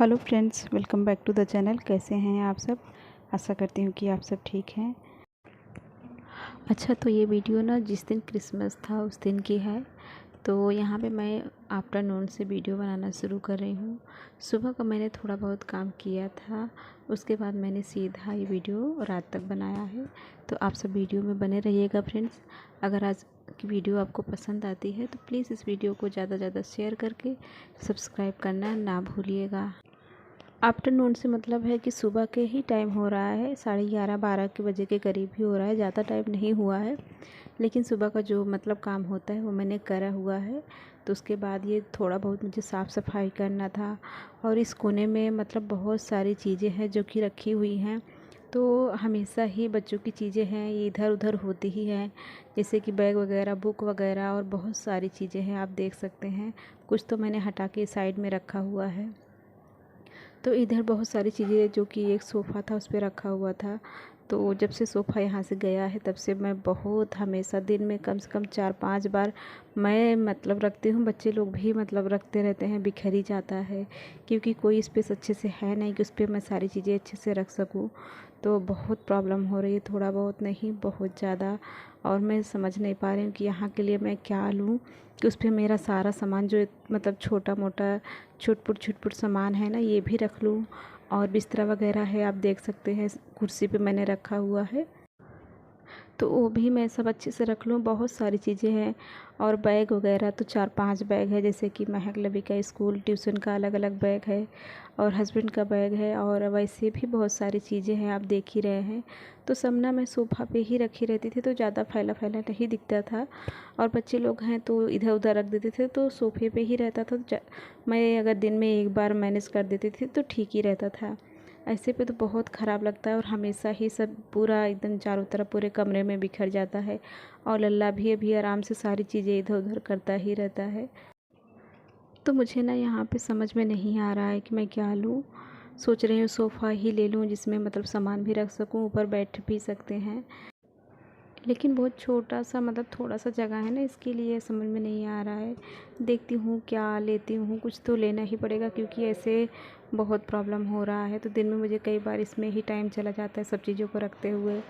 Hello friends, welcome back to the channel. कैसे हैं आप सब? आशा करती हूँ कि आप सब ठीक हैं। अच्छा, तो ये वीडियो ना जिस दिन क्रिसमस था उस दिन की है। तो यहाँ पे मैं आफ्टरनून से वीडियो बनाना शुरू कर रही हूँ। सुबह का मैंने थोड़ा बहुत काम किया था, उसके बाद मैंने सीधा ये वीडियो रात तक बनाया है। तो आप सब वीडियो में बने रहिएगा फ्रेंड्स। अगर आज की वीडियो आपको पसंद आती है तो प्लीज़ इस वीडियो को ज़्यादा ज़्यादा शेयर करके सब्सक्राइब करना ना भूलिएगा। आफ्टरनून से मतलब है कि सुबह के ही टाइम हो रहा है, 11:30-12 के बजे के करीब ही हो रहा है, ज़्यादा टाइम नहीं हुआ है। लेकिन सुबह का जो मतलब काम होता है वो मैंने करा हुआ है। तो उसके बाद ये थोड़ा बहुत मुझे साफ़ सफाई करना था। और इस कोने में मतलब बहुत सारी चीज़ें हैं जो कि रखी हुई हैं। तो हमेशा ही बच्चों की चीज़ें हैं ये इधर उधर होती ही हैं, जैसे कि बैग वगैरह, बुक वगैरह और बहुत सारी चीज़ें हैं, आप देख सकते हैं। कुछ तो मैंने हटा के साइड में रखा हुआ है। तो इधर बहुत सारी चीज़ें, जो कि एक सोफ़ा था उस पे रखा हुआ था। तो जब से सोफ़ा यहाँ से गया है तब से मैं बहुत हमेशा दिन में कम से कम 4-5 बार मैं मतलब रखती हूँ। बच्चे लोग भी मतलब रखते रहते हैं, बिखर ही जाता है, क्योंकि कोई स्पेस अच्छे से है नहीं कि उस पर मैं सारी चीज़ें अच्छे से रख सकूँ। तो बहुत प्रॉब्लम हो रही है, थोड़ा बहुत नहीं बहुत ज़्यादा। और मैं समझ नहीं पा रही हूँ कि यहाँ के लिए मैं क्या लूँ कि उस पे मेरा सारा सामान जो मतलब छोटा मोटा छुट-पुट सामान है ना, ये भी रख लूँ। और बिस्तरा वगैरह है, आप देख सकते हैं कुर्सी पे मैंने रखा हुआ है, तो वो भी मैं सब अच्छे से रख लूँ। बहुत सारी चीज़ें हैं। और बैग वगैरह तो 4-5 बैग है, जैसे कि महक लवी का स्कूल ट्यूशन का अलग अलग बैग है, और हस्बैंड का बैग है, और वैसे भी बहुत सारी चीज़ें हैं, आप देख ही रहे हैं। तो सब ना मैं सोफ़ा पे ही रखी रहती थी, तो ज़्यादा फैला फैला नहीं दिखता था। और बच्चे लोग हैं तो इधर उधर रख देते थे, तो सोफ़े पे ही रहता था। मैं अगर दिन में एक बार मैनेज कर देती थी तो ठीक ही रहता था। ऐसे पे तो बहुत ख़राब लगता है, और हमेशा ही सब पूरा एकदम चारों तरफ पूरे कमरे में बिखर जाता है। और लल्ला भी अभी आराम से सारी चीज़ें इधर उधर करता ही रहता है। तो मुझे ना यहाँ पे समझ में नहीं आ रहा है कि मैं क्या लूँ। सोच रही हूँ सोफ़ा ही ले लूँ, जिसमें मतलब सामान भी रख सकूँ, ऊपर बैठ भी सकते हैं। लेकिन बहुत छोटा-सा मतलब थोड़ा-सा जगह है ना, इसके लिए समझ में नहीं आ रहा है। देखती हूँ क्या लेती हूँ, कुछ तो लेना ही पड़ेगा, क्योंकि ऐसे बहुत प्रॉब्लम हो रहा है। तो दिन में मुझे कई बार इसमें ही टाइम चला जाता है सब चीज़ों को रखते हुए।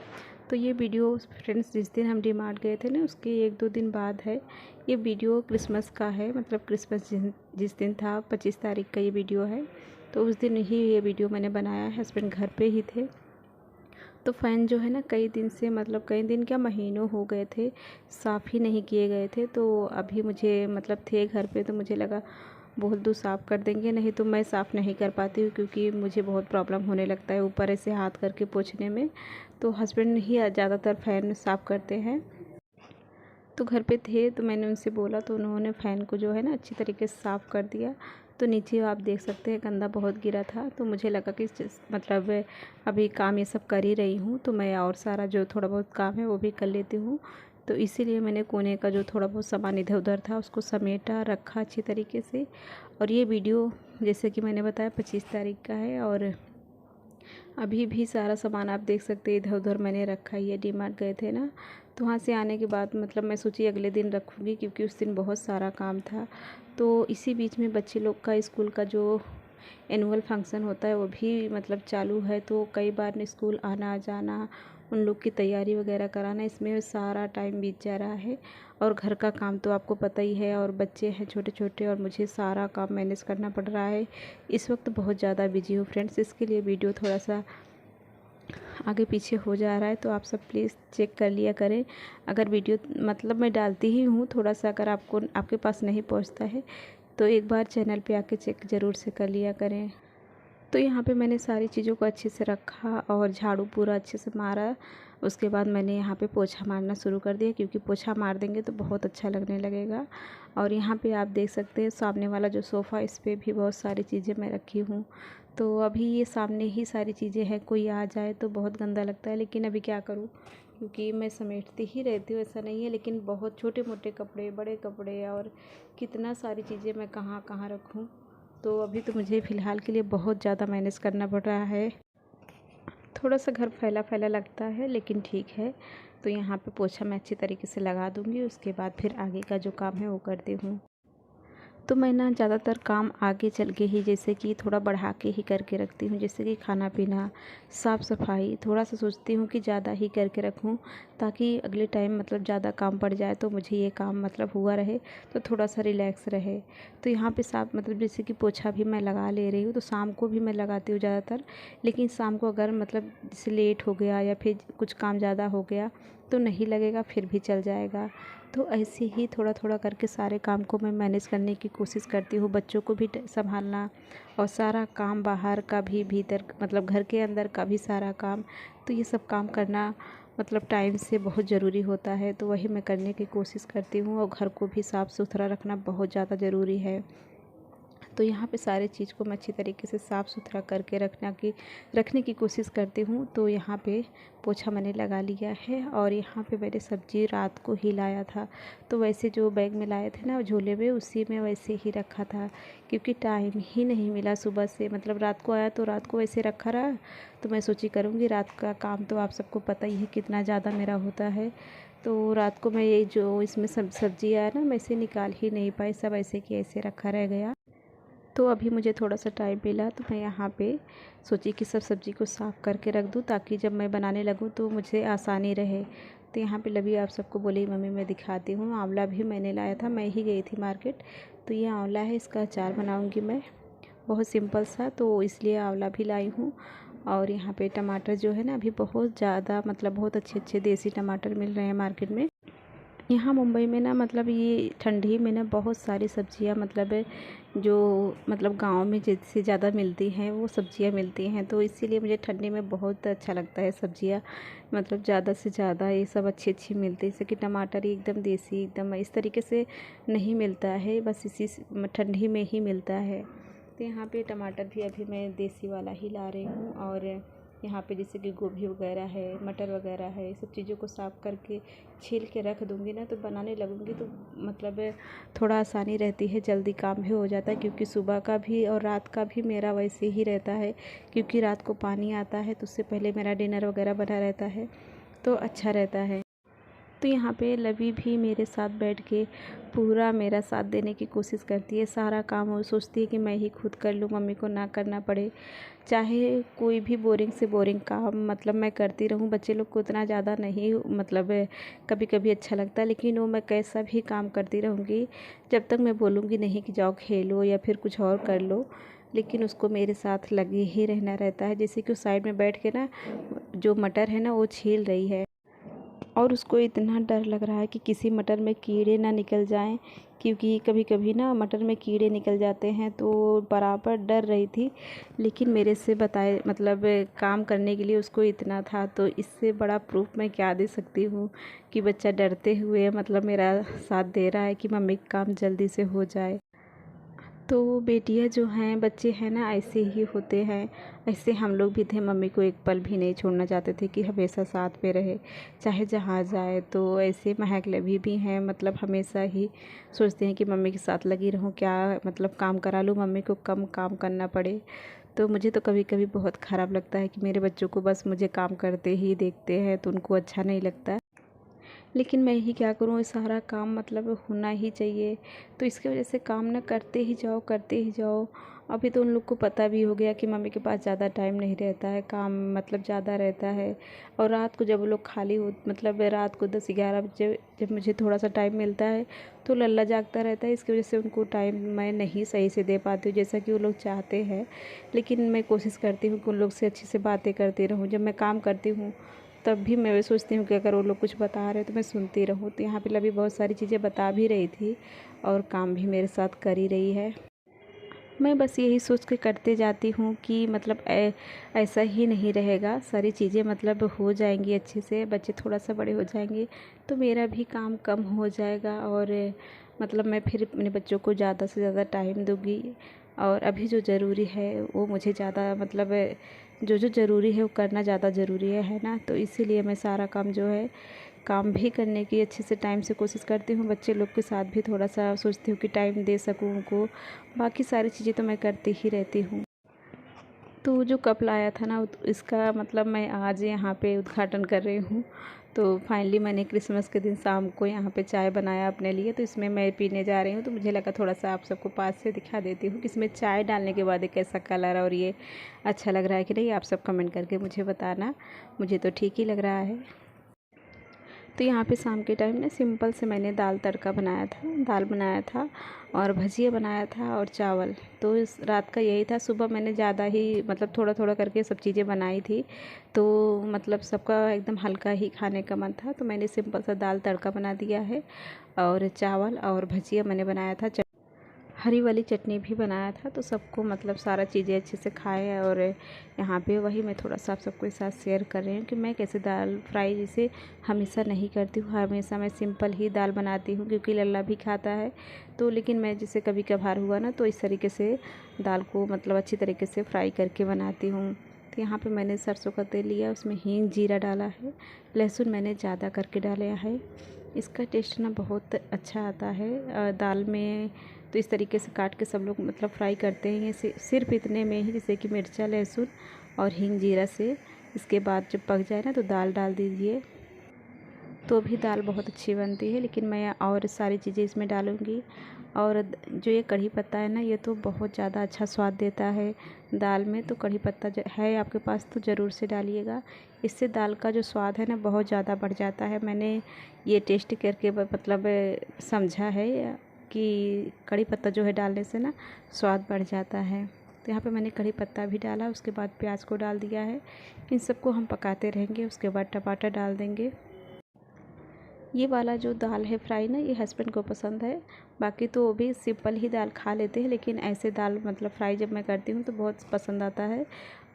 तो ये वीडियो फ्रेंड्स जिस दिन हम डी-मार्ट गए थे ना, उसके 1-2 दिन बाद है। ये वीडियो क्रिसमस का है, मतलब क्रिसमस जिस दिन था 25 तारीख का ये वीडियो है। तो उस दिन ही ये वीडियो मैंने बनाया है, हस्बैंड घर पे ही थे। तो फ़ैन जो है ना, कई दिन से मतलब कई दिन क्या महीनों हो गए थे, साफ़ ही नहीं किए गए थे। तो अभी मुझे मतलब थे घर पे, तो मुझे लगा बोल दूँ साफ़ कर देंगे, नहीं तो मैं साफ़ नहीं कर पाती हूँ, क्योंकि मुझे बहुत प्रॉब्लम होने लगता है ऊपर ऐसे हाथ करके पोंछने में। तो हस्बैंड ही ज़्यादातर फ़ैन साफ़ करते हैं। तो घर पे थे तो मैंने उनसे बोला, तो उन्होंने फ़ैन को जो है ना अच्छी तरीके से साफ़ कर दिया। तो नीचे आप देख सकते हैं गंदा बहुत गिरा था, तो मुझे लगा कि मतलब अभी काम ये सब कर ही रही हूँ, तो मैं और सारा जो थोड़ा बहुत काम है वो भी कर लेती हूँ। तो इसीलिए मैंने कोने का जो थोड़ा बहुत सामान इधर उधर था उसको समेटा रखा अच्छी तरीके से। और ये वीडियो जैसे कि मैंने बताया 25 तारीख का है, और अभी भी सारा सामान आप देख सकते हैं इधर उधर मैंने रखा ही है। डी-मार्ट गए थे ना, तो वहाँ से आने के बाद मतलब मैं सोची अगले दिन रखूँगी, क्योंकि उस दिन बहुत सारा काम था। तो इसी बीच में बच्चे लोग का स्कूल का जो एनुअल फंक्शन होता है वो भी मतलब चालू है, तो कई बार स्कूल आना जाना, उन लोग की तैयारी वगैरह कराना, इसमें सारा टाइम बीत जा रहा है। और घर का काम तो आपको पता ही है, और बच्चे हैं छोटे छोटे, और मुझे सारा काम मैनेज करना पड़ रहा है। इस वक्त बहुत ज़्यादा बिजी हूँ फ्रेंड्स, इसके लिए वीडियो थोड़ा सा आगे पीछे हो जा रहा है, तो आप सब प्लीज़ चेक कर लिया करें। अगर वीडियो मतलब मैं डालती ही हूँ थोड़ा सा, अगर आपको आपके पास नहीं पहुँचता है तो एक बार चैनल पे आके चेक ज़रूर से कर लिया करें। तो यहाँ पे मैंने सारी चीज़ों को अच्छे से रखा और झाड़ू पूरा अच्छे से मारा। उसके बाद मैंने यहाँ पे पोछा मारना शुरू कर दिया, क्योंकि पोछा मार देंगे तो बहुत अच्छा लगने लगेगा। और यहाँ पे आप देख सकते हैं सामने वाला जो सोफ़ा, इस पे भी बहुत सारी चीज़ें मैं रखी हूँ। तो अभी ये सामने ही सारी चीज़ें हैं, कोई आ जाए तो बहुत गंदा लगता है, लेकिन अभी क्या करूँ, क्योंकि मैं समेटती ही रहती हूँ, ऐसा नहीं है। लेकिन बहुत छोटे मोटे कपड़े, बड़े कपड़े, और कितना सारी चीज़ें मैं कहाँ कहाँ रखूँ। तो अभी तो मुझे फ़िलहाल के लिए बहुत ज़्यादा मैनेज करना पड़ रहा है। थोड़ा सा घर फैला फैला लगता है, लेकिन ठीक है। तो यहाँ पे पोछा मैं अच्छी तरीके से लगा दूँगी, उसके बाद फिर आगे का जो काम है वो करती हूँ। तो मैं ना ज़्यादातर काम आगे चल के ही जैसे कि थोड़ा बढ़ा के ही करके रखती हूँ, जैसे कि खाना पीना, साफ़ सफाई थोड़ा सा सोचती हूँ कि ज़्यादा ही करके रखूँ, ताकि अगले टाइम मतलब ज़्यादा काम पड़ जाए तो मुझे ये काम मतलब हुआ रहे, तो थोड़ा सा रिलैक्स रहे। तो यहाँ पे साफ मतलब जैसे कि पोछा भी मैं लगा ले रही हूँ, तो शाम को भी मैं लगाती हूँ ज़्यादातर। लेकिन शाम को अगर मतलब जैसे लेट हो गया या फिर कुछ काम ज़्यादा हो गया तो नहीं लगेगा, फिर भी चल जाएगा। तो ऐसे ही थोड़ा थोड़ा करके सारे काम को मैं मैनेज करने की कोशिश करती हूँ। बच्चों को भी संभालना और सारा काम बाहर का भी, भीतर मतलब घर के अंदर का भी सारा काम, तो ये सब काम करना मतलब टाइम से बहुत ज़रूरी होता है। तो वही मैं करने की कोशिश करती हूँ, और घर को भी साफ़ सुथरा रखना बहुत ज़्यादा ज़रूरी है। तो यहाँ पे सारे चीज़ को मैं अच्छी तरीके से साफ़ सुथरा करके रखने की कोशिश करती हूँ। तो यहाँ पे पोछा मैंने लगा लिया है, और यहाँ पे मैंने सब्ज़ी रात को ही लाया था, तो वैसे जो बैग में लाए थे ना झोले में, उसी में वैसे ही रखा था, क्योंकि टाइम ही नहीं मिला सुबह से। मतलब रात को आया तो रात को वैसे रखा रहा, तो मैं सोची करूँगी। रात का काम तो आप सबको पता ही है कितना ज़्यादा मेरा होता है। तो रात को मैं ये जो इसमें सब्ज़ी आया ना, मैं इसे निकाल ही नहीं पाई, सब ऐसे कि ऐसे रखा रह गया। तो अभी मुझे थोड़ा सा टाइम मिला, तो मैं यहाँ पे सोची कि सब सब्ज़ी को साफ़ करके रख दूँ, ताकि जब मैं बनाने लगूँ तो मुझे आसानी रहे। तो यहाँ पे लवी आप सबको बोली मम्मी मैं दिखाती हूँ, आंवला भी मैंने लाया था, मैं ही गई थी मार्केट। तो ये आंवला है, इसका अचार बनाऊँगी मैं, बहुत सिंपल सा, तो इसलिए आंवला भी लाई हूँ। और यहाँ पे टमाटर जो है ना, अभी बहुत ज़्यादा मतलब बहुत अच्छे अच्छे देसी टमाटर मिल रहे हैं मार्केट में। यहाँ मुंबई में ना मतलब ये ठंडी में ना बहुत सारी सब्जियाँ मतलब जो मतलब गांव में जिससे ज़्यादा मिलती हैं वो सब्जियाँ मिलती हैं, तो इसीलिए मुझे ठंडी में बहुत अच्छा लगता है सब्जियाँ, मतलब ज़्यादा से ज़्यादा ये सब अच्छी अच्छी मिलती है। जैसे कि टमाटर ही एकदम देसी एकदम इस तरीके से नहीं मिलता है, बस इसी ठंडी में ही मिलता है। तो यहाँ पे टमाटर भी अभी मैं देसी वाला ही ला रही हूँ। और यहाँ पे जैसे कि गोभी वगैरह है, मटर वगैरह है, ये सब चीज़ों को साफ़ करके छील के रख दूँगी ना, तो बनाने लगूँगी तो मतलब थोड़ा आसानी रहती है, जल्दी काम भी हो जाता है। क्योंकि सुबह का भी और रात का भी मेरा वैसे ही रहता है, क्योंकि रात को पानी आता है तो उससे पहले मेरा डिनर वगैरह बना रहता है, तो अच्छा रहता है। तो यहाँ पे लवी भी मेरे साथ बैठ के पूरा मेरा साथ देने की कोशिश करती है। सारा काम वो सोचती है कि मैं ही खुद कर लूँ, मम्मी को ना करना पड़े। चाहे कोई भी बोरिंग से बोरिंग काम मतलब मैं करती रहूँ, बच्चे लोग को उतना ज़्यादा नहीं मतलब कभी कभी अच्छा लगता है, लेकिन वो मैं कैसा भी काम करती रहूँगी जब तक मैं बोलूँगी नहीं कि जाओ खेलो या फिर कुछ और कर लो। लेकिन उसको मेरे साथ लगे ही रहना रहता है। जैसे कि उस साइड में बैठ के ना जो मटर है ना वो छील रही है, और उसको इतना डर लग रहा है कि किसी मटर में कीड़े ना निकल जाएं, क्योंकि कभी कभी ना मटर में कीड़े निकल जाते हैं। तो बराबर डर रही थी, लेकिन मेरे से बताए मतलब काम करने के लिए उसको इतना था। तो इससे बड़ा प्रूफ मैं क्या दे सकती हूँ कि बच्चा डरते हुए मतलब मेरा साथ दे रहा है कि मम्मी का काम जल्दी से हो जाए। तो बेटियां जो हैं, बच्चे हैं ना, ऐसे ही होते हैं। ऐसे हम लोग भी थे, मम्मी को एक पल भी नहीं छोड़ना चाहते थे कि हमेशा साथ में रहे, चाहे जहाँ जाए। तो ऐसे महक लवी भी हैं, मतलब हमेशा ही सोचते हैं कि मम्मी के साथ लगी रहूँ, क्या मतलब काम करा लूँ, मम्मी को कम काम करना पड़े। तो मुझे तो कभी कभी बहुत ख़राब लगता है कि मेरे बच्चों को बस मुझे काम करते ही देखते हैं, तो उनको अच्छा नहीं लगता। लेकिन मैं ही क्या करूँ, ये सारा काम मतलब होना ही चाहिए। तो इसकी वजह से काम ना करते ही जाओ करते ही जाओ। अभी तो उन लोग को पता भी हो गया कि मम्मी के पास ज़्यादा टाइम नहीं रहता है, काम मतलब ज़्यादा रहता है। और रात को जब वो लोग खाली हो मतलब रात को 10-11 बजे जब मुझे थोड़ा सा टाइम मिलता है, तो लल्ला जागता रहता है। इसकी वजह से उनको टाइम मैं नहीं सही से दे पाती हूँ जैसा कि वो लोग चाहते हैं। लेकिन मैं कोशिश करती हूँ कि उन लोग से अच्छे से बातें करती रहूँ। जब मैं काम करती हूँ तब भी मैं वही सोचती हूँ कि अगर वो लोग कुछ बता रहे हैं तो मैं सुनती रहूँ। तो यहाँ पे लवी बहुत सारी चीज़ें बता भी रही थी, और काम भी मेरे साथ कर ही रही है। मैं बस यही सोच के करते जाती हूँ कि मतलब ऐसा ही नहीं रहेगा, सारी चीज़ें मतलब हो जाएंगी अच्छे से। बच्चे थोड़ा सा बड़े हो जाएंगे तो मेरा भी काम कम हो जाएगा, और मतलब मैं फिर अपने बच्चों को ज़्यादा से ज़्यादा टाइम दूँगी। और अभी जो ज़रूरी है वो मुझे ज़्यादा मतलब जो जो ज़रूरी है वो करना ज़्यादा ज़रूरी है ना। तो इसीलिए मैं सारा काम जो है काम भी करने की अच्छे से टाइम से कोशिश करती हूँ। बच्चे लोग के साथ भी थोड़ा सा सोचती हूँ कि टाइम दे सकूँ उनको। बाकी सारी चीज़ें तो मैं करती ही रहती हूँ। तो जो कप लाया था ना, इसका मतलब मैं आज यहाँ पे उद्घाटन कर रही हूँ। तो फाइनली मैंने क्रिसमस के दिन शाम को यहाँ पे चाय बनाया अपने लिए। तो इसमें मैं पीने जा रही हूँ, तो मुझे लगा थोड़ा सा आप सबको पास से दिखा देती हूँ कि इसमें चाय डालने के बाद कैसा कलर और ये अच्छा लग रहा है कि नहीं। आप सब कमेंट करके मुझे बताना, मुझे तो ठीक ही लग रहा है। तो यहाँ पे शाम के टाइम ना सिंपल से मैंने दाल तड़का बनाया था, दाल बनाया था और भजिया बनाया था और चावल। तो इस रात का यही था। सुबह मैंने ज़्यादा ही मतलब थोड़ा थोड़ा करके सब चीज़ें बनाई थी, तो मतलब सबका एकदम हल्का ही खाने का मन था। तो मैंने सिंपल सा दाल तड़का बना दिया है और चावल और भजिया मैंने बनाया था। हरी वाली चटनी भी बनाया था। तो सबको मतलब सारा चीज़ें अच्छे से खाए। और यहाँ पे वही मैं थोड़ा सा आप सबके साथ शेयर कर रही हूँ कि मैं कैसे दाल फ्राई जैसे हमेशा नहीं करती हूँ। हमेशा मैं सिंपल ही दाल बनाती हूँ क्योंकि लल्ला भी खाता है। तो लेकिन मैं जैसे कभी कभार हुआ ना तो इस तरीके से दाल को मतलब अच्छी तरीके से फ्राई करके बनाती हूँ। तो यहाँ पे मैंने सरसों का तेल लिया, उसमें हींग जीरा डाला है, लहसुन मैंने ज़्यादा करके डाला है। इसका टेस्ट ना बहुत अच्छा आता है दाल में। तो इस तरीके से काट के सब लोग मतलब फ्राई करते हैं। ये सिर्फ इतने में ही, जैसे कि मिर्चा लहसुन और हींग जीरा से। इसके बाद जब पक जाए ना तो दाल डाल दीजिए, तो भी दाल बहुत अच्छी बनती है। लेकिन मैं और सारी चीज़ें इसमें डालूँगी। और जो ये कढ़ी पत्ता है ना, ये तो बहुत ज़्यादा अच्छा स्वाद देता है दाल में। तो कढ़ी पत्ता है आपके पास तो ज़रूर से डालिएगा। इससे दाल का जो स्वाद है ना बहुत ज़्यादा बढ़ जाता है। मैंने ये टेस्ट करके मतलब समझा है कि कढ़ी पत्ता जो है डालने से ना स्वाद बढ़ जाता है। तो यहाँ पे मैंने कढ़ी पत्ता भी डाला, उसके बाद प्याज को डाल दिया है। इन सबको हम पकाते रहेंगे। उसके बाद टमाटर डाल देंगे। ये वाला जो दाल है फ्राई ना, ये हस्बैंड को पसंद है। बाकी तो वो भी सिंपल ही दाल खा लेते हैं, लेकिन ऐसे दाल मतलब फ्राई जब मैं करती हूँ तो बहुत पसंद आता है।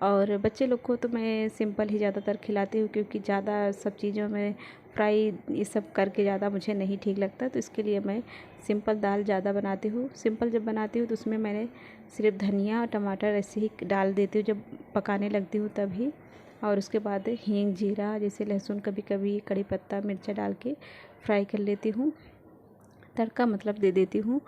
और बच्चे लोग को तो मैं सिंपल ही ज़्यादातर खिलाती हूँ क्योंकि ज़्यादा सब चीज़ों में फ्राई ये सब करके ज़्यादा मुझे नहीं ठीक लगता। तो इसके लिए मैं सिंपल दाल ज़्यादा बनाती हूँ। सिंपल जब बनाती हूँ तो उसमें मैंने सिर्फ धनिया और टमाटर ऐसे ही डाल देती हूँ जब पकाने लगती हूँ तभी। और उसके बाद हींग जीरा जैसे लहसुन कभी कभी कड़ी पत्ता मिर्चा डाल के फ्राई कर लेती हूँ, तड़का मतलब दे देती हूँ।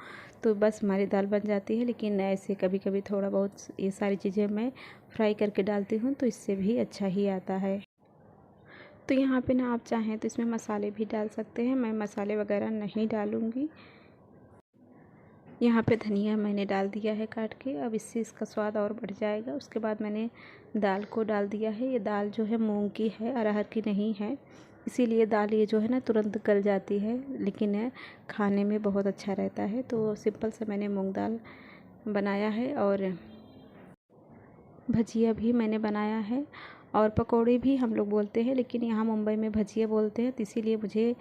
तो बस हमारी दाल बन जाती है। लेकिन ऐसे कभी कभी थोड़ा बहुत ये सारी चीज़ें मैं फ्राई करके डालती हूँ तो इससे भी अच्छा ही आता है। तो यहाँ पे ना आप चाहें तो इसमें मसाले भी डाल सकते हैं, मैं मसाले वगैरह नहीं डालूँगी। यहाँ पे धनिया मैंने डाल दिया है काट के, अब इससे इसका स्वाद और बढ़ जाएगा। उसके बाद मैंने दाल को डाल दिया है। ये दाल जो है मूंग की है, अरहर की नहीं है, इसीलिए दाल ये जो है ना तुरंत गल जाती है, लेकिन खाने में बहुत अच्छा रहता है। तो सिंपल से मैंने मूंग दाल बनाया है और भजिया भी मैंने बनाया है। और पकोड़े भी हम लोग बोलते हैं, लेकिन यहाँ मुंबई में भजिया बोलते हैं। तो इसीलिए मुझे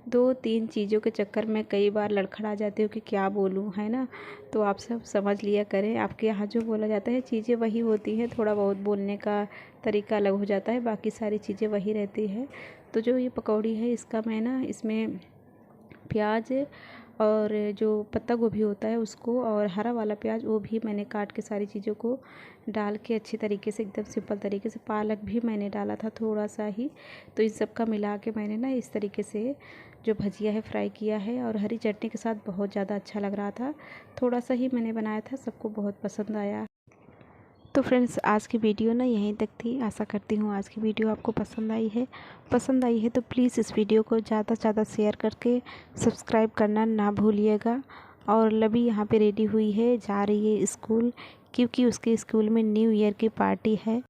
2-3 चीज़ों के चक्कर में कई बार लड़खड़ा जाती हूँ कि क्या बोलूँ, है ना। तो आप सब समझ लिया करें, आपके यहाँ जो बोला जाता है चीज़ें वही होती हैं, थोड़ा बहुत बोलने का तरीका अलग हो जाता है, बाकी सारी चीज़ें वही रहती है। तो जो ये पकौड़ी है इसका मैं ना इसमें प्याज और जो पत्ता गोभी होता है उसको और हरा वाला प्याज वो भी मैंने काट के सारी चीज़ों को डाल के अच्छी तरीके से एकदम सिंपल तरीके से, पालक भी मैंने डाला था थोड़ा सा ही। तो इन सब का मिला के मैंने ना इस तरीके से जो भजिया है फ्राई किया है और हरी चटनी के साथ बहुत ज़्यादा अच्छा लग रहा था। थोड़ा सा ही मैंने बनाया था, सबको बहुत पसंद आया। तो फ्रेंड्स आज की वीडियो ना यहीं तक थी। आशा करती हूँ आज की वीडियो आपको पसंद आई है तो प्लीज़ इस वीडियो को ज़्यादा से ज़्यादा शेयर करके सब्सक्राइब करना ना भूलिएगा। और लवी यहाँ पे रेडी हुई है, जा रही है स्कूल, क्योंकि उसके स्कूल में न्यू ईयर की पार्टी है।